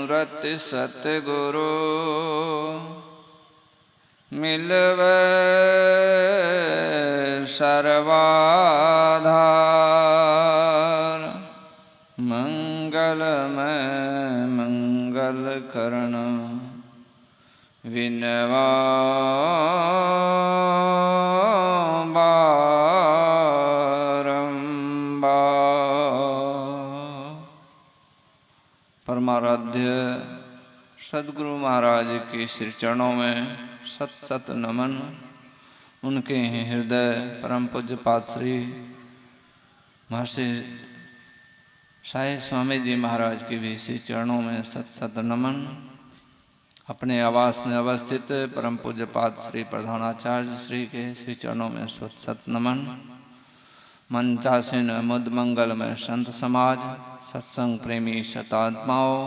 रति सतगुरु मिलवे सर्वाधार। मंगलमय मंगल करण विनवा परमाराध्य सद्गुरु महाराज के श्री चरणों में सत सत नमन। उनके हृदय परम पूज्य पाद श्री महर्षि साई स्वामी जी महाराज के भी श्री चरणों में सत सत नमन। अपने आवास में अवस्थित परम पूज्य पाद श्री प्रधानाचार्य श्री के श्री चरणों में सत सत नमन। मंचासीन मुद मंगल में संत समाज, सत्संग प्रेमी शतात्माओं,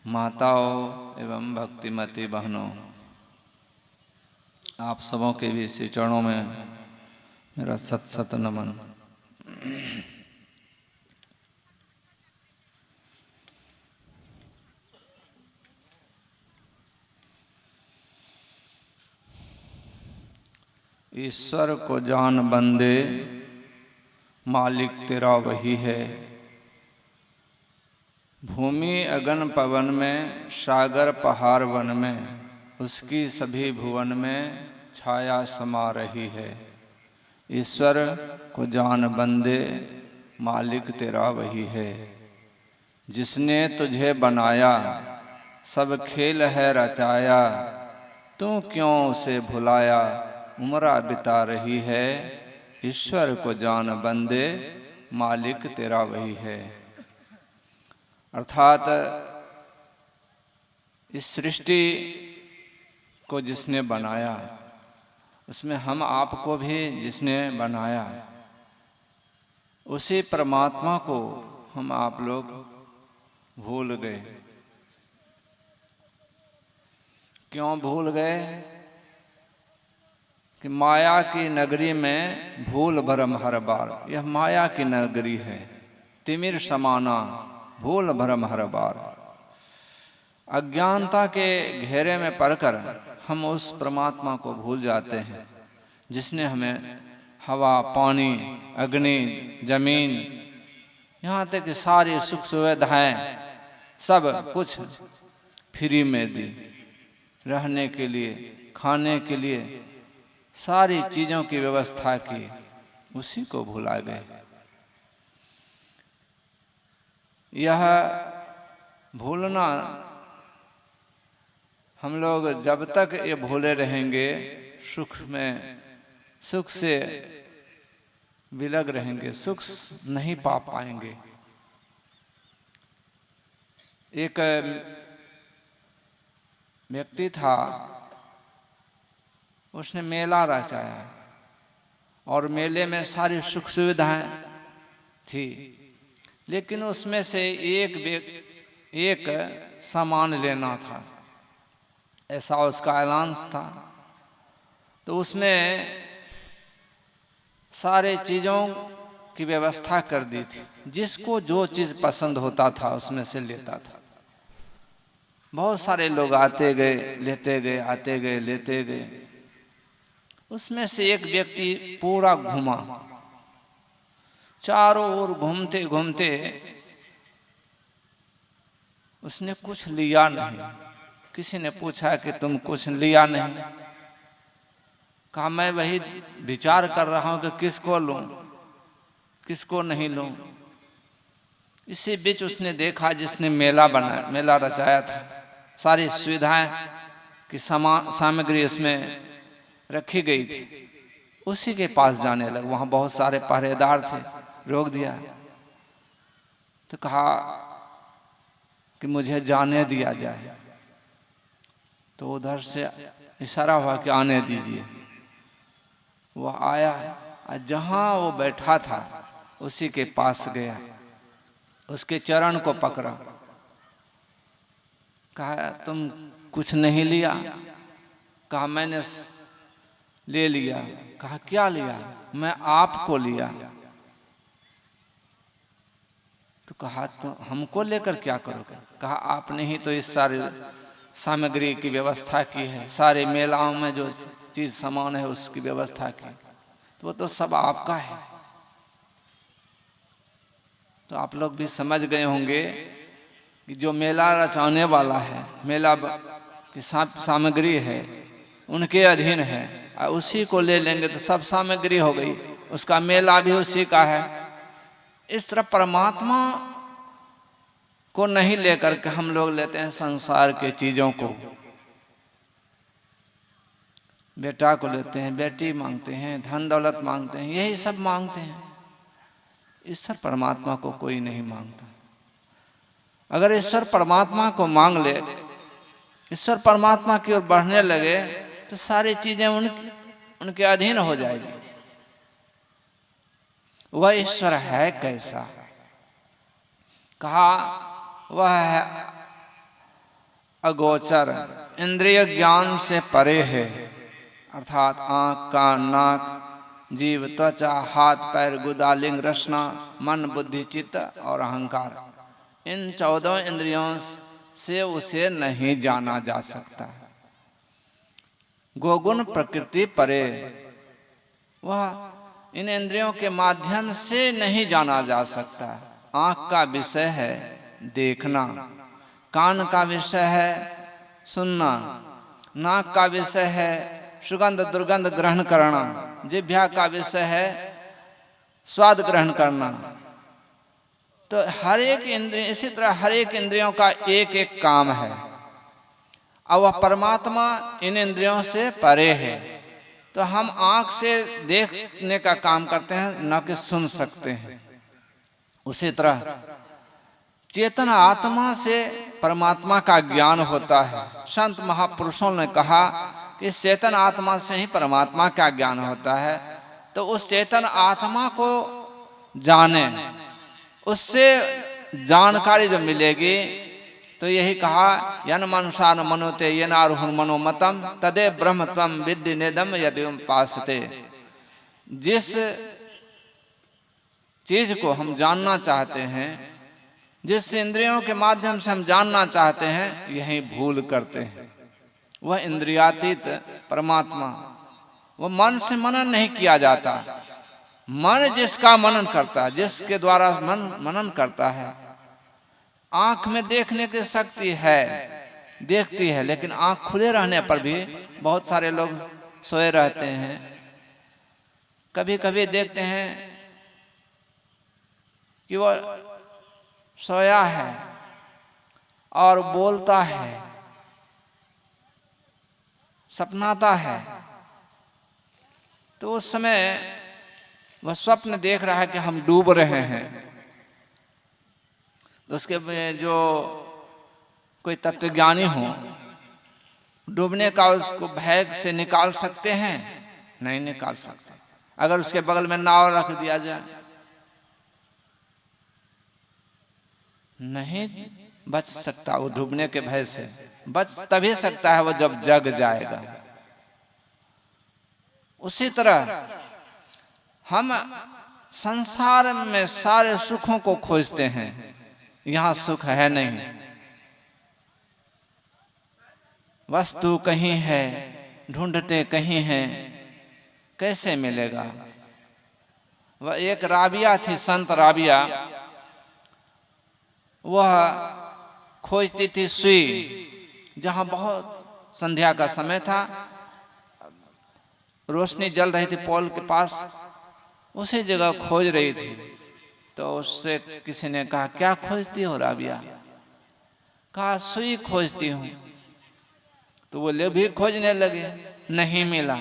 माताओं एवं भक्तिमती बहनों, आप सबों के भी श्री चरणों में मेरा सत सत नमन। ईश्वर को जान बंदे, मालिक तेरा वही है। भूमि अगन पवन में, सागर पहाड़ वन में, उसकी सभी भुवन में छाया समा रही है। ईश्वर को जान बंदे, मालिक तेरा वही है। जिसने तुझे बनाया, सब खेल है रचाया, तू क्यों उसे भुलाया, उम्र बिता रही है। ईश्वर को जान बंदे, मालिक तेरा वही है। अर्थात इस सृष्टि को जिसने बनाया, उसमें हम आपको भी जिसने बनाया, उसी परमात्मा को हम आप लोग भूल गए। क्यों भूल गए? कि माया की नगरी में भूल भरम हर बार। यह माया की नगरी है, तिमिर समाना भूल भरम हर बार। अज्ञानता के घेरे में पड़कर हम उस परमात्मा को भूल जाते हैं जिसने हमें हवा, पानी, अग्नि, जमीन, यहाँ तक कि सारी सुख सुविधाएं सब कुछ फ्री में दी। रहने के लिए, खाने के लिए सारी चीजों की व्यवस्था की, उसी को भुला गए। यह भूलना, हम लोग जब तक ये भूले रहेंगे, सुख से विलग रहेंगे, सुख नहीं पा पाएंगे। एक व्यक्ति था, उसने मेला रचाया और मेले में सारी सुख सुविधाएं थी, लेकिन उसमें से एक सामान लेना था, ऐसा उसका ऐलान था। तो उसमें सारे चीज़ों की व्यवस्था कर दी थी, जिसको जो चीज़ पसंद होता था उसमें से लेता था। बहुत सारे लोग आते गए, लेते गए, आते गए, लेते गए। उसमें से एक व्यक्ति पूरा घूमा, चारों ओर घूमते घूमते उसने कुछ लिया नहीं। किसी ने पूछा कि तुम कुछ लिया नहीं? कहा मैं वही विचार कर रहा हूं कि किसको लूं, किसको नहीं लूं। इसी बीच उसने देखा जिसने मेला रचाया था, सारी सुविधाएं की सामग्री उसमें रखी गई थी, उसी के पास जाने लगा। वहां बहुत सारे पहरेदार थे, रोक दिया। तो कहा कि मुझे जाने दिया जाए। तो उधर से इशारा हुआ कि आने दीजिए। वह आया और जहां वो बैठा था उसी के पास गया, उसके चरण को पकड़ा। कहा तुम कुछ नहीं लिया? कहा मैंने ले लिया। कहा क्या लिया? मैं आपको लिया। तो कहा तो हमको लेकर क्या करोगे? कहा आपने ही तो इस सारे सामग्री की व्यवस्था की है, सारे मेलाओं में जो चीज सामान है उसकी व्यवस्था की, तो वो तो सब आपका है। तो आप लोग भी समझ गए होंगे कि जो मेला रचाने वाला है, मेला की सामग्री है, उनके अधीन है, और उसी को ले लेंगे तो सब सामग्री हो गई, उसका मेला भी उसी का है। इस तरह परमात्मा को नहीं लेकर के हम लोग लेते हैं संसार के चीजों को। बेटा को लेते हैं, बेटी मांगते हैं, धन दौलत मांगते हैं, यही सब मांगते हैं। ईश्वर परमात्मा को कोई नहीं मांगता। अगर ईश्वर परमात्मा को मांग ले, ईश्वर परमात्मा की ओर बढ़ने लगे, तो सारी चीजें उनके अधीन हो जाएगी। वह ईश्वर है कैसा? कहा वह है अगोचर, इंद्रिय ज्ञान से परे है, अर्थात आंख, कान, नाक, जीव, त्वचा, हाथ, पैर, गुदा, लिंग, रसना, मन, बुद्धि, चित्त और अहंकार, इन 14 इंद्रियों से उसे नहीं जाना जा सकता। गोगुण प्रकृति परे, वह इन इंद्रियों के माध्यम से नहीं जाना जा सकता। आंख का विषय है देखना, कान का विषय है सुनना, नाक का विषय है सुगंध दुर्गंध ग्रहण करना, जिह्वा का विषय है स्वाद ग्रहण करना। तो हर एक इंद्रिय, इसी तरह हर एक इंद्रियों का एक एक काम है, और वह परमात्मा इन इंद्रियों से परे है। तो हम आंख से देखने का काम करते हैं, न कि सुन सकते हैं। उसी तरह चेतन आत्मा से परमात्मा का ज्ञान होता है। संत महापुरुषों ने कहा कि चेतन आत्मा से ही परमात्मा का ज्ञान होता है। तो उस चेतन आत्मा को जाने, उससे जानकारी जो मिलेगी, तो यही कहा यन मनुषान मनोते ये नारुहुर मनोमतम तदे ब्रह्म त्वम विद्धि नेदम यदि उपासते। जिस चीज को हम जानना चाहते हैं, जिस इंद्रियों के माध्यम से हम जानना चाहते हैं, यही भूल करते हैं। वह इंद्रियातीत परमात्मा, वह मन से मनन नहीं किया जाता। मन जिसका मनन करता है, जिसके द्वारा मन मनन करता है, आंख में देखने की शक्ति है, देखती है, लेकिन आंख खुले रहने पर भी बहुत सारे लोग सोए रहते हैं। कभी कभी देखते हैं कि वह सोया है और बोलता है, सपनाता है। तो उस समय वह स्वप्न देख रहा है कि हम डूब रहे हैं। तो उसके जो कोई तत्वज्ञानी हो, डूबने का उसको भय से निकाल सकते हैं? नहीं निकाल सकते। अगर उसके बगल में नाव रख दिया जाए, नहीं बच सकता वो डूबने के भय से। बच तभी सकता है वो जब जग जाएगा। उसी तरह हम संसार में सारे सुखों को खोजते हैं, यहाँ सुख है नहीं। वस्तु कहीं है, ढूंढते कहीं है, कैसे मिलेगा? वह एक राबिया थी, संत राबिया, वह खोजती थी सुई। जहाँ बहुत संध्या का समय था, रोशनी जल रही थी पोल के पास, उसी जगह खोज रही थी। तो उससे किसी ने कहा, क्या खोजती हो राबिया? कहा सुई खोजती हूँ। तो वो ले भी खोजने लगे, नहीं मिला।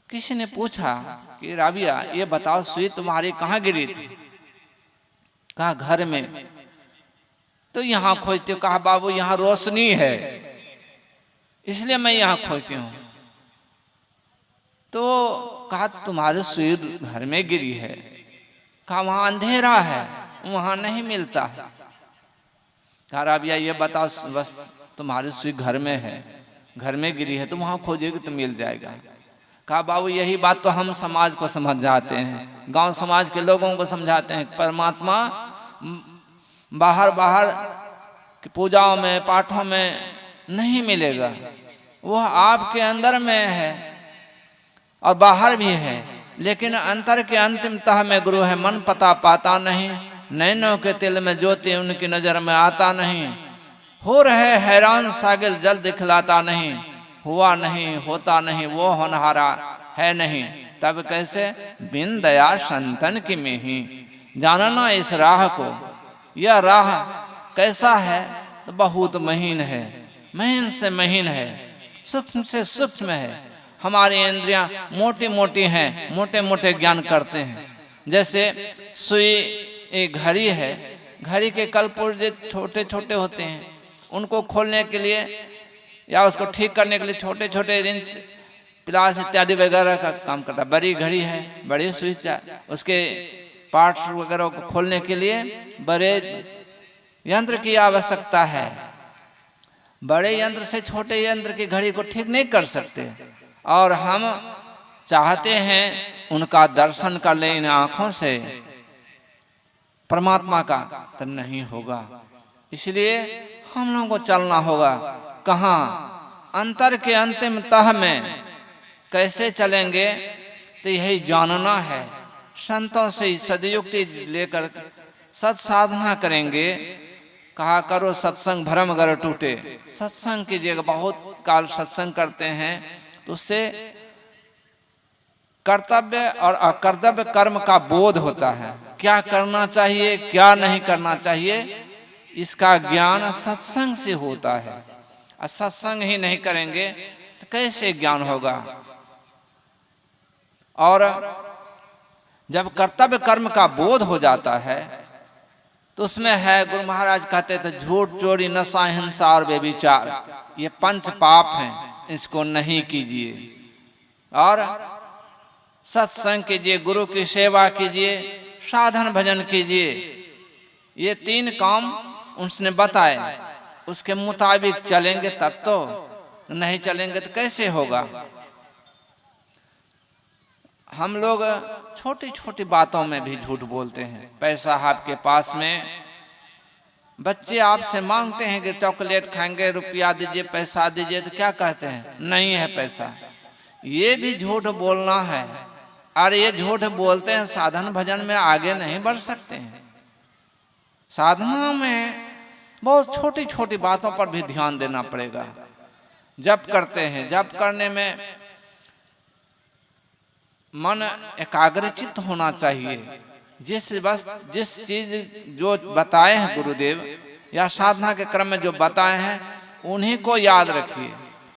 किसी ने पूछा कि राबिया ये बताओ, सुई तुम्हारी कहाँ गिरी थी? कहा घर में। तो यहाँ खोजती हूँ। कहा बाबू यहाँ रोशनी है, इसलिए मैं यहाँ खोजती हूँ। तो कहा तुम्हारी सुई घर में गिरी है। कहा वहाँ अंधेरा है, वहाँ नहीं मिलता है। कहा राबिया ये बताओ, बस तुम्हारी सुई घर में है, घर में गिरी है, तो वहाँ खोजेगी तो मिल जाएगा। कहा बाबू यही बात तो हम समाज को समझ जाते हैं, गांव समाज के लोगों को समझाते हैं। परमात्मा बाहर बाहर की पूजाओं में पाठों में नहीं मिलेगा, वह आपके अंदर में है और बाहर भी है, लेकिन अंतर के अंतिम तह में गुरु है। मन पता पाता नहीं, नैनों के तिल में ज्योति उनकी नजर में आता नहीं। हो रहे हैरान सागिल जल दिखलाता नहीं, हुआ नहीं होता नहीं वो होनहारा है नहीं। तब कैसे बिन दया संतन की में ही जानना इस राह को। यह राह कैसा है तो बहुत महीन है, महीन से महीन है, सूक्ष्म से सूक्ष्म है। हमारी इंद्रियां मोटी मोटी हैं, मोटे मोटे ज्ञान करते हैं। जैसे सुई एक घड़ी है, घड़ी के कलपुर्जे छोटे छोटे होते हैं, उनको खोलने के लिए या उसको ठीक करने के लिए छोटे छोटे रिंच प्लास इत्यादि वगैरह का काम करता है। बड़ी घड़ी है, बड़ी सुई, उसके पार्ट्स वगैरह को खोलने के लिए बड़े यंत्र की आवश्यकता है। बड़े यंत्र से छोटे यंत्र की घड़ी को ठीक नहीं कर सकते, और हम चाहते हैं उनका दर्शन कर ले इन आंखों से परमात्मा का, तो नहीं होगा। इसलिए हम लोगों को चलना होगा कहाँ, अंतर के अंतिम तह में कैसे चलेंगे, तो यही जानना है। संतों से सदयुक्ति लेकर सत्साधना करेंगे। कहा करो सत्संग भरम अगर टूटे, सत्संग कीजिएगा। बहुत काल सत्संग करते हैं तो उससे कर्तव्य और अकर्तव्य कर्म का बोध होता है। क्या करना चाहिए क्या नहीं करना चाहिए, इसका ज्ञान सत्संग से होता है। और सत्संग ही नहीं करेंगे तो कैसे ज्ञान होगा। और जब कर्तव्य कर्म का बोध हो जाता है तो उसमें है, गुरु महाराज कहते थे, झूठ चोरी नशा हिंसा और व्यभिचार, ये 5 पाप हैं, इसको नहीं कीजिए। और सत्संग कीजिए, गुरु की सेवा कीजिए, साधन भजन कीजिए। ये 3 काम उसने बताए, उसके मुताबिक चलेंगे तब तो, नहीं चलेंगे तो कैसे होगा। हम लोग छोटी छोटी बातों में भी झूठ बोलते हैं। पैसा आपके पास में, बच्चे आपसे मांगते हैं कि चॉकलेट खाएंगे, रुपया दीजिए, पैसा दीजिए, तो क्या कहते हैं, नहीं है पैसा। ये भी झूठ बोलना है। और ये झूठ बोलते हैं, साधन भजन में आगे नहीं बढ़ सकते हैं। साधना में बहुत छोटी छोटी बातों पर भी ध्यान देना पड़ेगा। जप करते हैं, जप करने में मन एकाग्रचित होना चाहिए। जिस चीज जो बताए हैं गुरुदेव या साधना के क्रम में जो बताए हैं, उन्हीं को याद रखिए।